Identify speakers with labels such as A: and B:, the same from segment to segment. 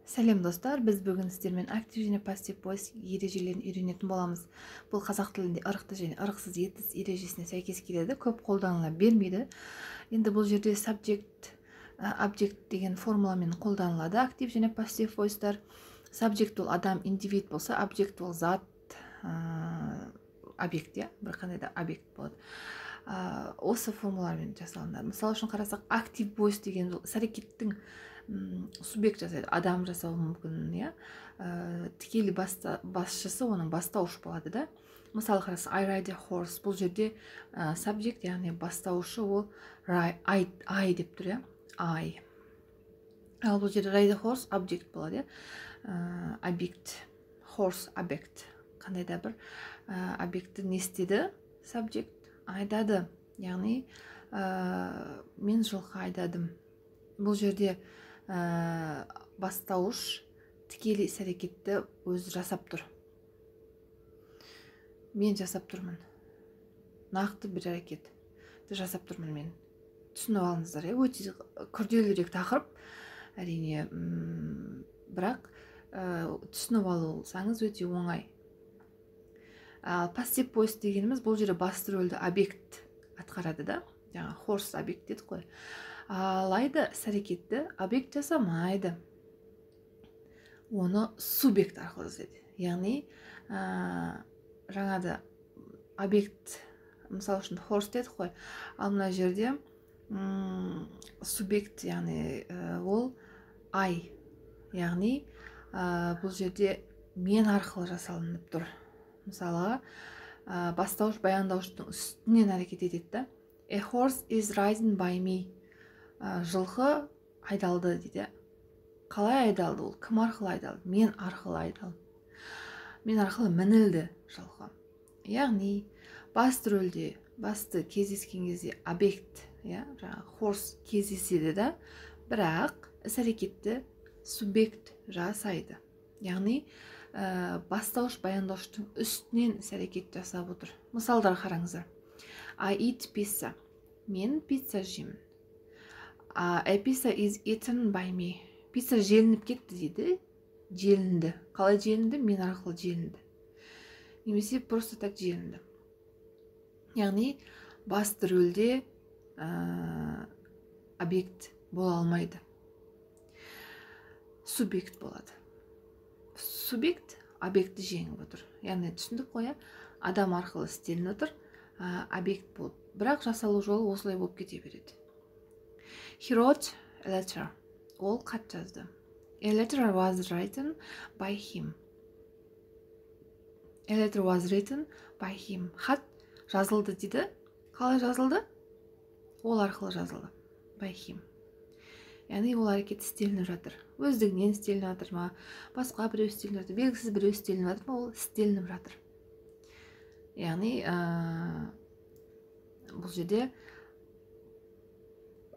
A: Сәлем достар, біз бүгін сіздермен актив және пассив voice ережелерін үйренетін боламыз. Бұл қазақ тілінде ырықты және ырықсыз етіс ережесіне сәйкес келеді, көп қолданыла бермейді. Енді бұл жерде subject, object деген формуламен қолданылады. Актив және пассив voice'тар. Subject ол адам, индивид болса, object ол зат, объект, бір қандай да объект болады. Осы формулалармен жасалынады. Мысалы үшін қарасақ, актив voice деген іс-әрекеттің субъект жасайды, адам жасауы мүмкін, тікелей басшысы оның бастауыш болады да. Мысалы қарасақ, I ride a horse, бұл жерде subject, яғни бастауышы ол I деп тұр, I. Ал бұл жерде ride a horse object болады, объект, horse объект, қандай да бір объектті не істеді, subject айдады, яғни мен жылқы айдадым. Бұл жерде бастауыш тікелей іс-әрекетті өзі жасап тұр. Мен жасап тұрмын. Нақты бір әрекетті жасап тұрмын мен. Түсініп алыңыздар, өте күрделірек тақырып, әрине, бірақ түсініп алсаңыз өте оңай. Пассив voice дегеніміз бұл жерде басты рөлді объект атқарады да, жаңа horse объект дедік қой. Алайда іс-әрекетті объект жасамайды, оны субъект арқылы жасайды. Яғни жаңада объект, мысалы үшін horse дедік қой, ал мына жерде субъект, яғни ол I, яғни бұл жерде мен арқылы жасалынып тұр. Мысалы, бастауыш баяндауыштың үстінен әрекет етеді. A horse is ridden by me. Жылқы айдалды дейді. Қалай айдалды ол? Кім арқылы айдалды? Мен арқылы айдалды. Мен арқылы мінілді жылқы. Яғни, басты рөлде, басты кездескен кезде объект, жаңағы horse кездеседі да, бірақ іс-әрекетті субъект жасайды. Яғни, бастауыш баяндауыштың үстінен іс-әрекет жасап отыр. Мысалдар қараңыздар. I eat pizza. Мен пицца жеймін. A pizza is eaten by me. Пицца желініп кетті дейді. Желінді. Қалай желінді? Мен арқылы желінді. Немесе просто так желінді. Яғни, басты рөлде объект бола алмайды. Субъект болады. Субъект объектті жеңіп отыр. Яғни түсіндік қой, адам арқылы істелініп отыр, объект болып. Бірақ жасалу жолы осылай болып кете береді. He wrote a letter. Ол хат жазды. A letter was written by him. A letter was written by him. Хат жазылды дейді. Қалай жазылды? Ол арқылы жазылды. By him. Яғни ол әрекет істелініп жатыр. Өздігінен істелініп жатыр ма, басқа біреу істелініп жатыр, белгісіз біреу істелініп жатыр ма, ол істелініп жатыр. Яғни бұл жерде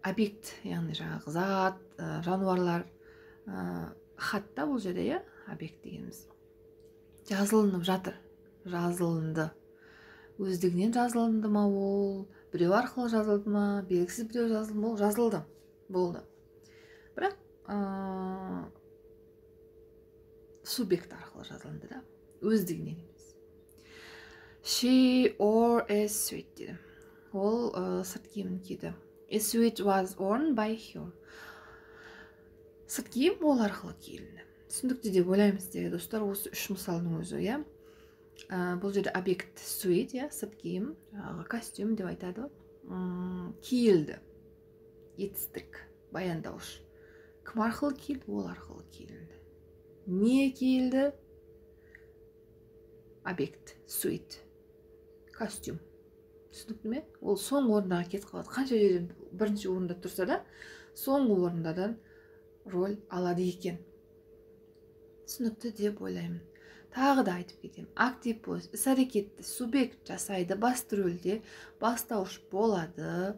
A: объект, яғни жаңағы зат, жануарлар, хатта бұл жерде объект дегеніміз жазылынып жатыр. Жазылынды. Өздігінен жазылынды ма ол, біреу арқылы жазылды ма, белгісіз біреу жазылды ма, ол жазылды. Болды. Бірақ субъект арқылы жазылынды да, өздігінен емес. She wore a suit деді. Ол сырт киімін киді. A suit was worn by her. Сырт киім ол арқылы киілді. Түсіндікті деп ойлаймыз деген достар, осы үш мысалдың өзі, бұл жерде объект suit, сырт киім, костюм деп айтады, киілді. Етістік, баяндауыш. Кім арқылы киілді? Ол арқылы киілді. Не киілді? Объект, suit, костюм. Түсінікті ме? Ол соңғы орындаға кетіп қалады. Қанша жерде бірінші орында тұрса да, соңғы орындадан роль алады екен. Түсінікті деп ойлаймын. Тағы да айтып кетемін. Актив voice іс-әрекетті субъект жасайды, басты рөлде бастауыш болады.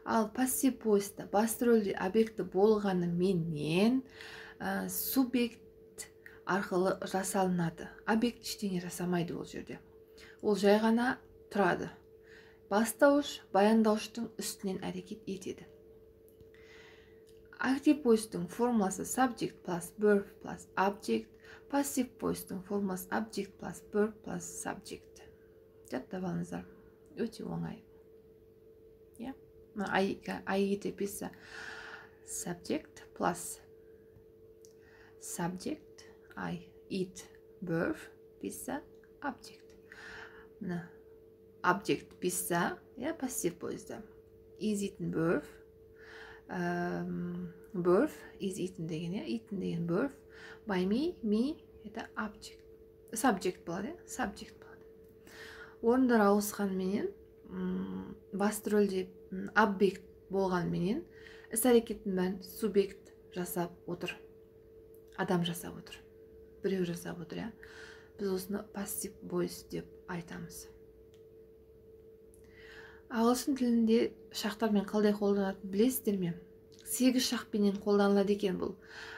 A: Ал пассив voice'та басты рөлде объекті болғаны менен субъект арқылы жасалынады. Объект ештеңе жасамайды ол жерде. Ол жай ғана тұрады. Бастауыш баяндауыштың үстінен әрекет етеді. Active voice'тың формуласы subject plus verb plus object. Passive voice'тың формуласы object plus verb plus subject. Жаттап алыңыздар. Өте оңай. Yeah. I eat a pizza. Subject plus subject. I eat verb pizza object. Мына object pizza, yeah, passive voice'да. Is eaten verb. Verb is eaten деген, yeah, eaten деген verb. By me это object. Subject болады, subject болады. Орындар ауысқанменен басты рөлде объект болғанменен іс-әрекеттің бәрін субъект жасап отыр. Адам жасап отыр. Біреу жасап отыр, я. Біз осыны passive voice деп айтамыз. Ағылшын тілінде шақтармен қалай қолданатынын білесіздер ме? 8 шақпенен қолданылады екен бұл.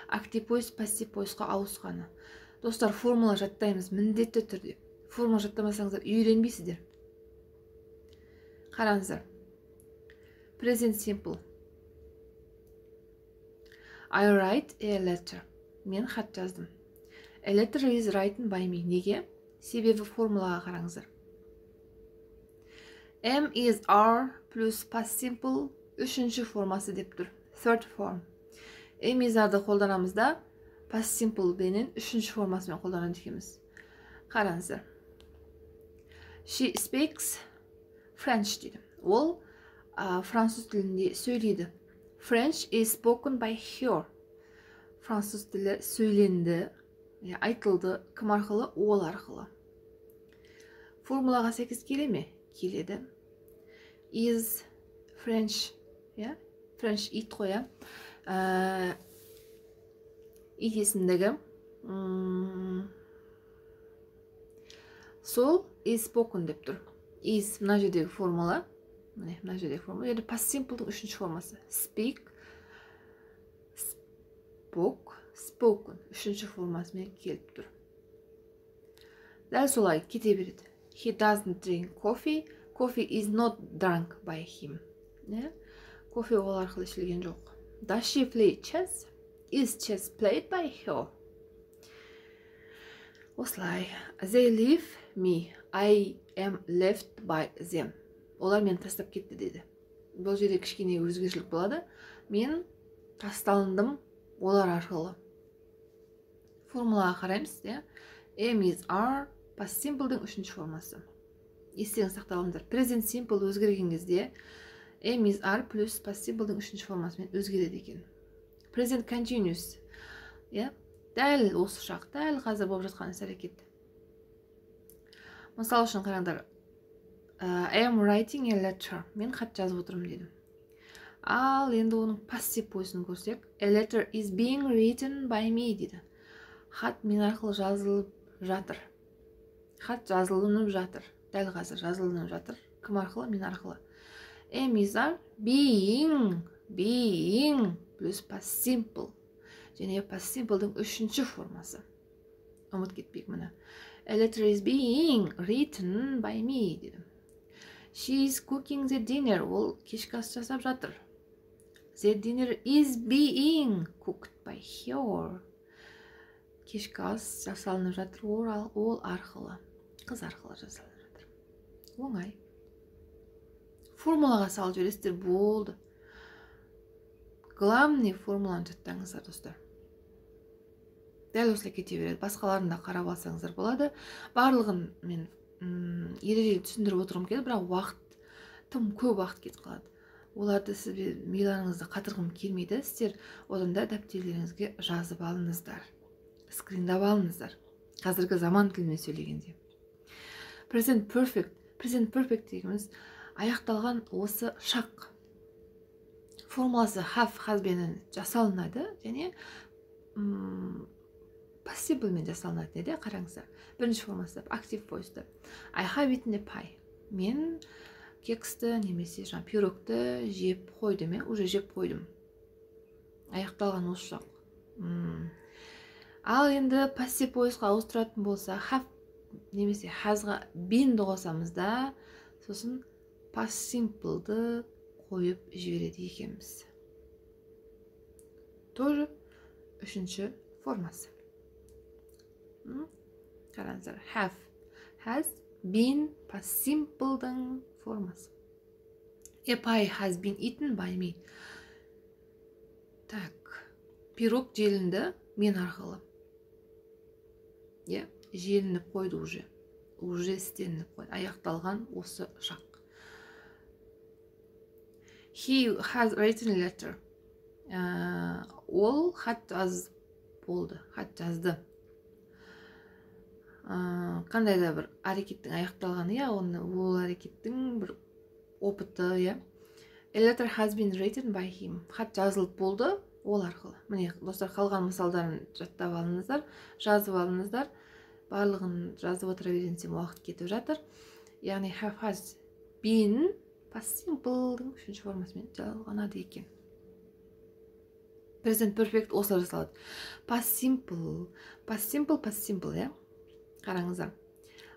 A: Active voice, passive voiceға ауысқаны. Достар, формула жаттаймыз міндетті түрде. Формула жаттамасаңыздар үйренбейсіздер. Қараңыздар. Present simple. I write a letter. Мен хат жаздым. A letter is written by me. Неге? Себебі формулаға қараңыздар. Am is are plus past simple үшінші формасы деп тұр. Third form. Am is are'ды қолданамызда past simple бенен үшінші формасымен қолданады екенбіз. Қараңыздар. She speaks French дейді. Ол француз тілінде сөйлейді. French is spoken by her. Француз тілі сөйленді, айтылды, кім арқылы? Ол арқылы. Формулаға сәйкес келе ме? Келеді. Is French, French ит қоя. Ит есімдігі. Сол is spoken деп тұр. Is мына жердегі формула. Мына жердегі формула. Енді past simple'дің үшінші формасы. Speak, spoke, spoken. Үшінші формасымен келіп тұр. Дәл солай кете береді. He doesn't drink coffee. Coffee is not drunk by him. Кофе ол арқылы ішілген жоқ. Does she play chess? Is chess played by her? Осылай. They leave me. I am left by them. Олар мені тастап кетті деді. Бұл жерде кішкене өзгешілік болады. Мен тасталындым олар арқылы. Формулаға қараймыз. Am is are past simple'дің үшінші формасы. Естеріңіз сақтап алыңыздар. Present simple өзгерген кезде am is are плюс past simple'дің үшінші формасымен өзгереді екен. Present continuous. Дәл осы шақ, дәл қазір болып жатқан іс-әрекет. Мысал үшін қараңдар. I am writing a letter. Мен хат жазып отырмын дедім. Ал енді оның passive voice'ын көрсек, a letter is being written by me дейді. Хат мен арқылы жазылып жатыр. Хат жазылынып жатыр. Дәл қазір жазылынып жатыр. Кім арқылы? Мен арқылы. Am is are being плюс past simple. Және past simple'дің үшінші формасы. Ұмыт кетпейік мұны. A letter is being written by me дедім. She is cooking the dinner. Ол кешкі ас жасап жатыр. The dinner is being cooked by her. Кешкі ас жасалынып жатыр. Ол арқылы. Қыз арқылы жасалынып жатыр. Оңай. Формулаға салып жібересіздер, болды. Главный формуланы жаттаңыздар, достар. Дәл осылай кете береді. Басқаларында қарап алсаңыздар болады. Барлығын мен ережеге түсіндіріп отырғым келді, бірақ уақыт, тым көп уақыт кетіп қалады. Оларды сіз миларыңызды қатырғым келмейді. Сіздер одан да дәптерлеріңізге жазып алыңыздар. Скриндап алыңыздар. Қазіргі заман тілімен сөйлегенде. Present perfect. Present perfect дегеніміз аяқталған осы шақ. Формуласы have, has бенен жасалынады, және passive мен жасалынады деді. Қараңыздар. Бірінші формасы active voice. I have eaten a pie. Мен кексті немесе пирогты жеп қойдым, уже жеп қойдым. Аяқталған осы шақ. Ал енді passive voiceға ауыстыратын болса, have немесе hasға beenді қосамызда, сосын past simple'ды қойып жібереді екенбіз. тоже үшінші формасы. Қараңыздар, have, has been past simple'дың формасы. A pie has been eaten by me. Так, пирог желінді мен арқылы. Желініп қойды уже істеніп қойды, аяқталған осы шақ. He has written a letter. Ол хат жазды. Қандай да бір әрекеттің аяқталғаны, ол әрекеттің бір опыты. A letter has been written by him. Хат жазылып болды ол арқылы. Міне, достар, қалған мысалдарын жаттап алыңыздар, жазып алыңыздар. Барлығын жазып отыра берсем уақыт кетіп жатыр. Яғни have has been past simple'дың үшінші формасымен жазылғанады екен. Present perfect осылай жасалады. Past simple, Қараңыздар.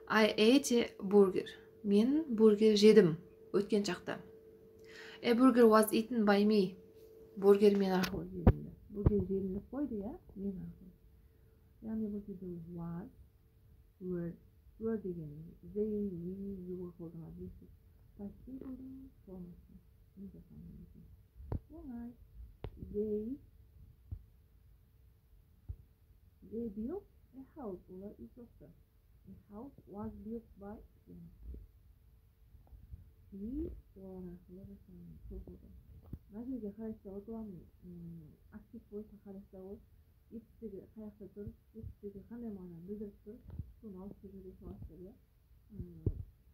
A: I ate a burger. Мен бургер жедім өткен шақта. A burger was eaten by me. Бургер мен арқылы желінді. Бургер желініп қойды, мен арқылы. Яғни бұл жерде was, were деген they, we, you қолданады. Past simple'дың формасы. Оңай. They built a house. Олар үй соқты. A house was built by them. We олар арқылы жасалды. Мына жерге қарастырып отырамын. Актив бойынша қарастырып, етістігі қаяқта тұр, етістігі қандай мағынаны білдіріп тұр, соны алып жүргенде салыстыр.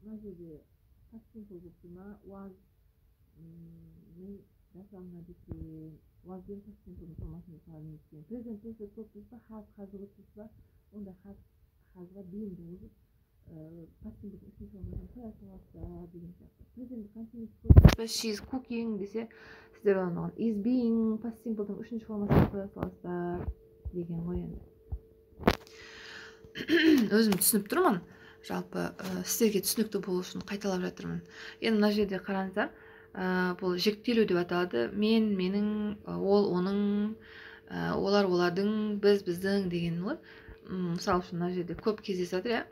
A: Мына жерде past simple болып тұр ма, was жасалынады екен. Was бен past simple формасында салынады екен. Present perfect болып тұрса, has болып тұрса, онда hasға been болып past simple үшінші формасын қоя саласыздар деген сияқты. Present continuous болып тұрса, she is cooking десе, сіздер оған is being past simple'дың үшінші формасын қоя саласыздар деген ғой енді. Өзім түсініп тұрмын. Жалпы сіздерге түсінікті болу үшін қайталап жатырмын. Енді мына жерде қараңыздар, бұл жіктелу деп аталады. Мен, менің, ол, оның, олар, олардың, біз, біздің деген ғой. Мысалы үшін мына жерде көп кездеседі.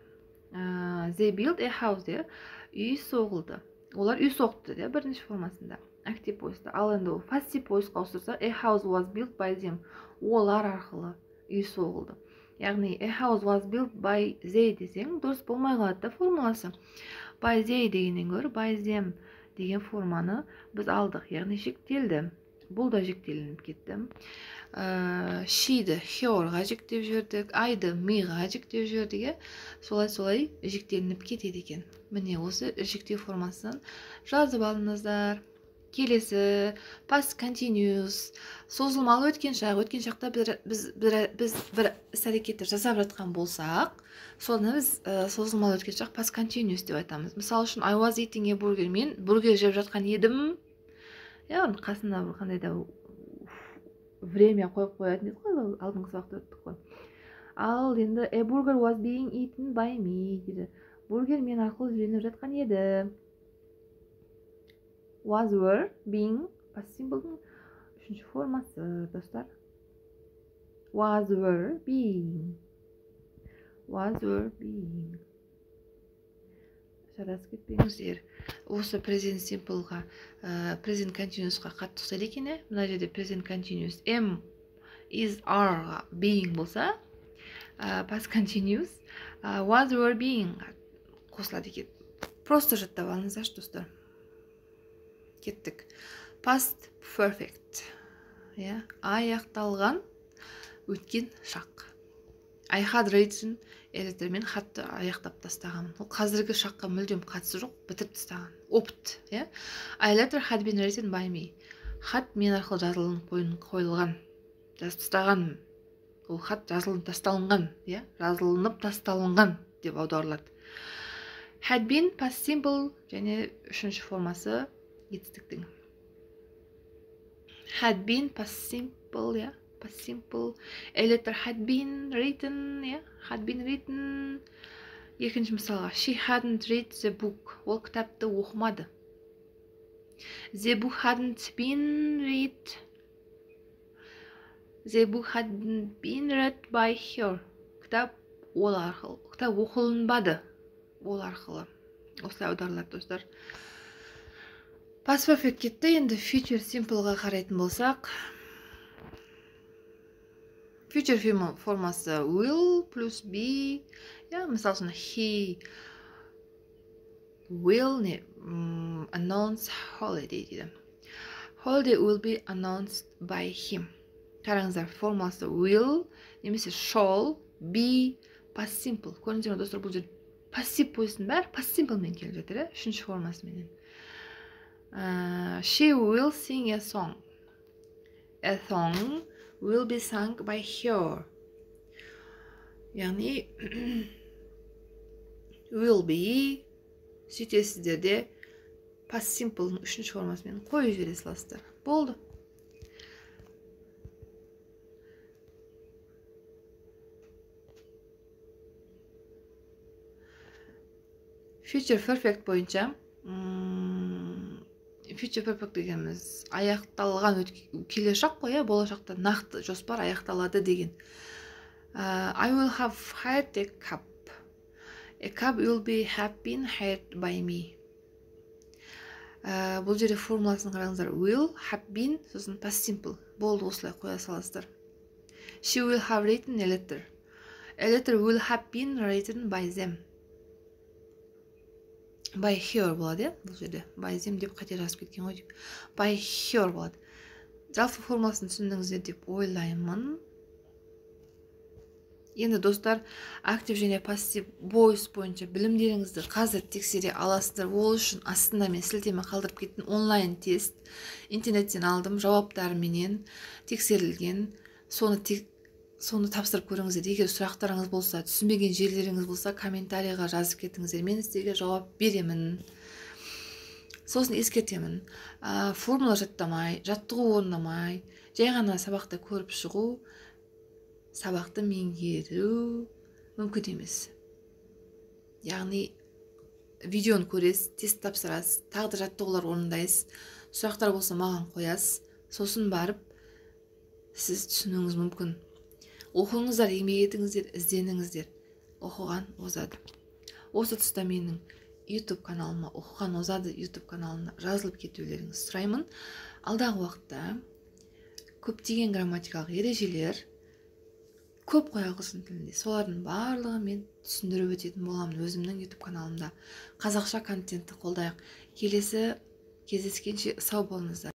A: They built a house де, үй соғылды. Олар үй соқты де, бірінші формасында. Актив бойыста. Ал енді пассив бойысқа ауыстырса, a house was built by them. Олар арқылы үй соғылды. Яғни a house was built by they десең, дұрыс болмай қалады да формуласы. By they дегеннен гөрі by them деген форманы біз алдық. Яғни жіктелді. Бұл да жіктелініп кетті. She'ді herға жіктеп жібердік, I'ды meға жіктеп жібердік. Солай жіктелініп кетеді екен. Міне осы жіктеу формасынан жазып алыңыздар. Келесі past continuous, созылмалы өткен шақта біз бір іс-әрекетті жасап жатқан болсақ, соны біз созылмалы өткен шақ past continuous деп айтамыз. Мысалы үшін I was eating a burger, мен бургер жеп жатқан едім. Қасында бір қандай да время қойып қоятын еді ғой, алдыңғы сабақта өттік қой. Ал енді a burger was being eaten by me дейді. Бургер мен арқылы жөніп жатқан еді. Was, were, being, past simple'дың үшінші формасы, достар. Was, were, being. Was, were, being. Шарасып кетпеңіздер. Осы present simple'ға, present continuous'қа қатты ұқсайды екен. Мына жерде present continuous am, is, are being болса, past continuous was, were, being қосылады екен. Просто жаттап алыңыздаршы, достар. Кеттік. Past perfect. Аяқталған өткен шақ. I had written a мен хатты аяқтап тастағанмын. Ол қазіргі шаққа мүлдем қатысы жоқ, бітіріп тастаған. Опыт. A letter had been written by me. Хат мен арқылы жазылынып қойылған. Жазып тастағанмын. Ол хат жазылынып тасталынған деп аударылады. Had been past simple және үшінші формасы етістіктің. Had been past simple, past simple. A letter had been written, had been written. Екінші мысалға, she hadn't read the book. Ол кітапты оқымады. The book hadn't been read. The book hadn't been read by her. Кітап ол арқылы. Кітап оқылынбады ол арқылы. Осылай аударылады достар. Past perfect кетті. Енді future simpleға қарайтын болсақ. Future формасы will плюс be. Мысал үшін he will announce holiday дейді. Holiday will be announced by him. Қараңыздар, формасы will немесе shall be past simple. Көрдіңіздер ме достар, бұл жерде пассив бойсын бәрі past simple мен келіп жатыр, үшінші формасымен. She will sing a song. A song will be sung by her. Яғни will be сөйтесіздерде past simple'ның үшінші формасымен қойып жібере саласыздар. Болды. Future perfect бойынша future perfect дегеніміз аяқталған келешек қой, болашақта нақты жоспар аяқталады деген. I will have hired a cab. A cab will have been hired by me. Бұл жерде формуласын қараңыздар. Will have been, сосын past simple. Болды, осылай қоя саласыздар. She will have written a letter. A letter will have been written by them. By her болады, бұл жерде. By them деп қате жазып кеткен ғой деп. By her болады. Жалпы формуласын түсіндіңіздер деп ойлаймын. Енді достар, актив және пассив voice бойынша білімдеріңізді қазір тексере аласыздар. Ол үшін астында мен сілтеме қалдырып кеттім. Онлайн тест интернеттен алдым, жауаптарыменен тексерілген. Соны тапсырып көріңіздер. Егер сұрақтарыңыз болса, түсінбеген жерлеріңіз болса, комментарийға жазып кетіңіздер. Мен сіздерге жауап беремін. Сосын ескертемін. Формула жаттамай, жаттығу орындамай, жай ғана сабақты көріп шығу, сабақты меңгеру мүмкін емес. Яғни видеоны көресіз, тест тапсырасыз, тағы да жаттығулар орындайсыз, сұрақтар болса маған қоясыз, сосын барып сіз түсінуіңіз мүмкін. Оқыңыздар, еңбек етіңіздер, ізденіңіздер. Оқыған озады. Осы тұста менің YouTube каналыма, оқыған озады YouTube каналына жазылып кетулеріңізді сұраймын. Алдағы уақытта көптеген грамматикалық ережелер көп қой ағылшын тілінде. Солардың барлығын мен түсіндіріп өтетін боламын өзімнің YouTube каналымда. Қазақша контентті қолдайық. Келесі кездескенше сау болыңыздар.